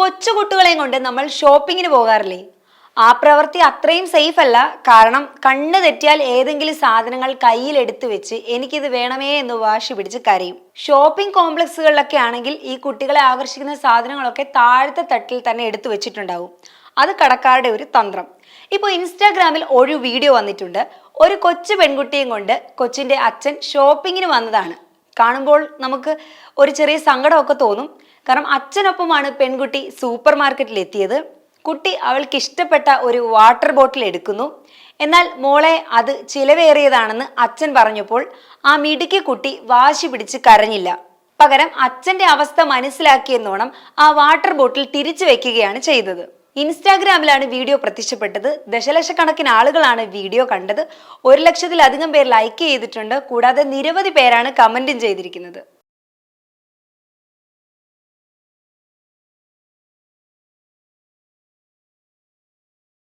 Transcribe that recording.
കൊച്ചുകുട്ടികളെയും കൊണ്ട് നമ്മൾ ഷോപ്പിങ്ങിന് പോകാറില്ലേ? ആ പ്രവൃത്തി അത്രയും സേഫ് അല്ല. കാരണം കണ്ണ് തെറ്റിയാൽ ഏതെങ്കിലും സാധനങ്ങൾ കയ്യിലെടുത്ത് വെച്ച് എനിക്കിത് വേണമേ എന്ന് വാശി പിടിച്ച് കരയും. ഷോപ്പിംഗ് കോംപ്ലക്സുകളിലൊക്കെ ആണെങ്കിൽ ഈ കുട്ടികളെ ആകർഷിക്കുന്ന സാധനങ്ങളൊക്കെ താഴത്തെ തട്ടിൽ തന്നെ എടുത്തു വെച്ചിട്ടുണ്ടാവും. അത് കടക്കാരുടെ ഒരു തന്ത്രം. ഇപ്പോൾ ഇൻസ്റ്റാഗ്രാമിൽ ഒരു വീഡിയോ വന്നിട്ടുണ്ട്. ഒരു കൊച്ചു പെൺകുട്ടിയും കൊണ്ട് കൊച്ചിന്റെ അച്ഛൻ ഷോപ്പിങ്ങിന് വന്നതാണ്. കാണുമ്പോൾ നമുക്ക് ഒരു ചെറിയ സങ്കടമൊക്കെ തോന്നും. കാരണം അച്ഛനൊപ്പമാണ് പെൺകുട്ടി സൂപ്പർ മാർക്കറ്റിൽ എത്തിയത്. കുട്ടി അവൾക്ക് ഇഷ്ടപ്പെട്ട ഒരു വാട്ടർ ബോട്ടിൽ എടുക്കുന്നു. എന്നാൽ മോളെ അത് ചിലവേറിയതാണെന്ന് അച്ഛൻ പറഞ്ഞപ്പോൾ ആ മിടുക്കി കുട്ടി വാശി പിടിച്ച് കരഞ്ഞില്ല. പകരം അച്ഛന്റെ അവസ്ഥ മനസ്സിലാക്കിയെന്നോണം ആ വാട്ടർ ബോട്ടിൽ തിരിച്ചു വെക്കുകയാണ് ചെയ്തത്. ഇൻസ്റ്റാഗ്രാമിലാണ് വീഡിയോ പ്രത്യക്ഷപ്പെട്ടത്. ദശലക്ഷക്കണക്കിന് ആളുകളാണ് വീഡിയോ കണ്ടത്. 1 ലക്ഷത്തിലധികം പേർ ലൈക്ക് ചെയ്തിട്ടുണ്ട്. കൂടാതെ നിരവധി പേരാണ് കമന്റും ചെയ്തിരിക്കുന്നത്.